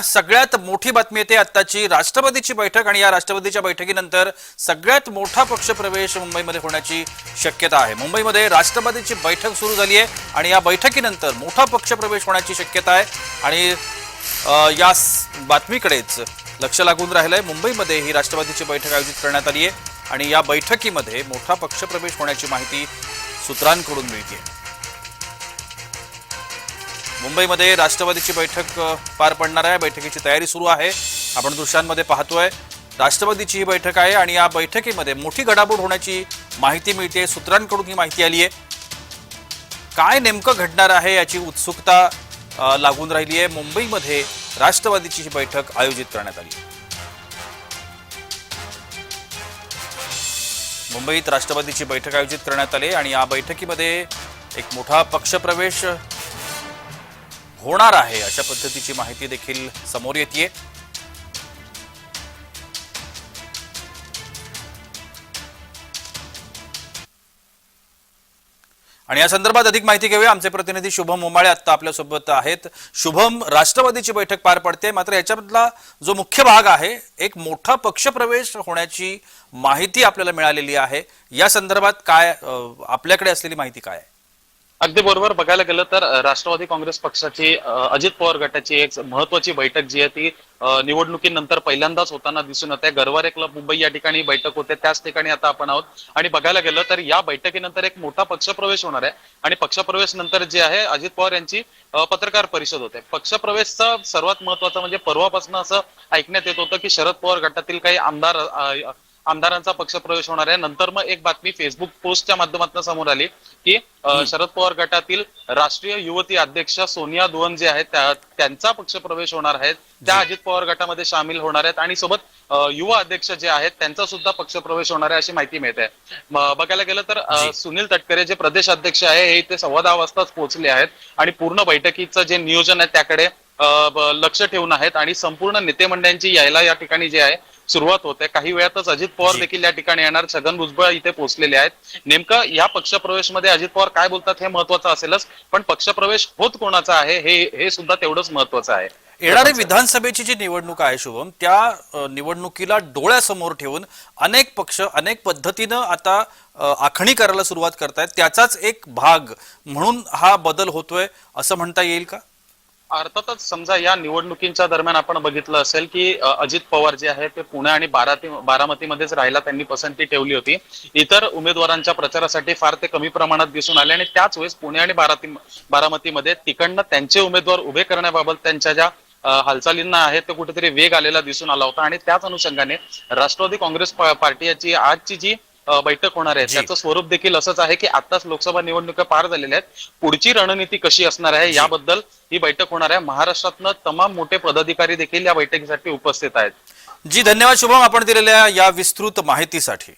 सगळ्यात मोठी बातमी येते आत्ताची राष्ट्रवादीची बैठक आणि या राष्ट्रवादीच्या बैठकीनंतर सगळ्यात मोठा पक्षप्रवेश मुंबईमध्ये होण्याची शक्यता आहे। मुंबईमध्ये राष्ट्रवादीची बैठक सुरू झाली आहे आणि या बैठकीनंतर मोठा पक्षप्रवेश होण्याची शक्यता आहे आणि या बातमीकडेच लक्ष लागून राहिलंय। मुंबईमध्ये ही राष्ट्रवादीची बैठक आयोजित करण्यात आली आहे आणि या बैठकीमध्ये मोठा पक्षप्रवेश होण्याची माहिती सूत्रांकडून मिळते। मुंबईमध्ये राष्ट्रवादीची बैठक पार पडणार आहे। बैठकीची तयारी सुरू आहे। आपण दृश्यांमध्ये पाहतोय राष्ट्रवादीची ही बैठक आहे आणि या बैठकीमध्ये मोठी घडामोड होण्याची माहिती मिळते। सूत्रांकडून ही माहिती आली आहे। काय नेमकं घडणार आहे याची उत्सुकता लागून राहिली आहे। मुंबईमध्ये राष्ट्रवादीची ही बैठक आयोजित करण्यात आली। मुंबईत राष्ट्रवादीची बैठक आयोजित करण्यात आली आणि या बैठकीमध्ये एक मोठा पक्षप्रवेश होणार आहे अशा पद्धतीची माहिती देखील समोर येते। आणि या संदर्भात अधिक माहिती घेऊया। आमचे प्रतिनिधी शुभम मोमाळे आता आपल्या सोबत आहेत। शुभम, राष्ट्रवादीची बैठक पार पडते मात्र याच्यामधला जो मुख्य भाग आहे एक मोठा पक्षप्रवेश होण्याची माहिती आपल्याला मिळालेली आहे। या संदर्भात काय आपल्याकडे असलेली माहिती काय आहे? अगदी बरोबर, बघायला गेलं तर राष्ट्रवादी काँग्रेस पक्षाची अजित पवार गटाची एक महत्वाची बैठक जी आहे ती निवडणुकीनंतर पहिल्यांदाच होताना दिसून येते। गरवारे क्लब मुंबई या ठिकाणी बैठक होते, त्याच ठिकाणी आता आपण आहोत आणि बघायला गेलं तर या बैठकीनंतर एक मोठा पक्षप्रवेश होणार आहे आणि पक्षप्रवेश नंतर जे आहे अजित पवार यांची पत्रकार परिषद होते। पक्षप्रवेशचा सर्वात महत्वाचं म्हणजे परवापासून असं ऐकण्यात येत होतं की शरद पवार गटातील काही आमदारांचा पक्षप्रवेश होणार आहे। नंतर मग एक बातमी फेसबुक पोस्टच्या माध्यमातून समोर आली की शरद पवार गटातील राष्ट्रीय युवती अध्यक्ष सोनिया दुवन जे आहेत त्यांचा पक्षप्रवेश होणार आहे, त्या अजित पवार गटामध्ये सामील होणार आहेत आणि सोबत युवा अध्यक्ष जे आहेत त्यांचा सुद्धा पक्षप्रवेश होणार आहे अशी माहिती मिळते। बघायला गेलं तर सुनील तटकरे जे प्रदेश अध्यक्ष आहे हे इथे 10:15 वाजताच पोहोचले आहेत आणि पूर्ण बैठकीचं जे नियोजन आहे त्याकडे लक्ष ठेवून आहेत आणि संपूर्ण नेते मंडळांची यायला या ठिकाणी जे आहे सुरुवात होते। काही वेळातच अजित पवार देखील या ठिकाणी येणार, छगन भुजबळ इथे पोहोचलेले आहेत। नेमकं या पक्षप्रवेशमध्ये अजित पवार काय बोलतात हे महत्वाचं असेलच, पण पक्षप्रवेश होत कोणाचा आहे हे सुद्धा तेवढंच महत्वाचं आहे। येणारी विधानसभेची जी निवडणूक आहे शुभम, त्या निवडणुकीला डोळ्यासमोर ठेवून अनेक पक्ष अनेक पद्धतीनं आता आखणी करायला सुरुवात करतायत, त्याचाच एक भाग म्हणून हा बदल होतोय असं म्हणता येईल का? अर्थातच समजा या निवडणुकींच्या दरम्यान आपण बघितलं असेल की अजित पवार जे आहे ते पुणे आणि बारामतीमध्येच राहायला त्यांनी पसंती ठेवली होती। इतर उमेदवारांच्या प्रचारासाठी फार ते कमी प्रमाणात दिसून आले आणि त्याच वेळेस पुणे आणि बारामतीमध्ये तिकडनं त्यांचे उमेदवार उभे करण्याबाबत त्यांच्या ज्या हालचालींना आहे ते कुठेतरी वेग आलेला दिसून आला होता आणि त्याच अनुषंगाने राष्ट्रवादी काँग्रेस पार्टीची आजची जी बैठक होणार आहे त्याचं स्वरूप देखील असंच आहे की आताच लोकसभा निवडणुका पार झालेल्या आहेत, पुढची रणनीती कशी असणार आहे याबद्दल ही बैठक होणार आहे। महाराष्ट्रातनं तमाम मोठे पदाधिकारी देखील या बैठकीसाठी उपस्थित आहेत। जी, धन्यवाद शुभम आपण दिलेल्या या विस्तृत माहितीसाठी।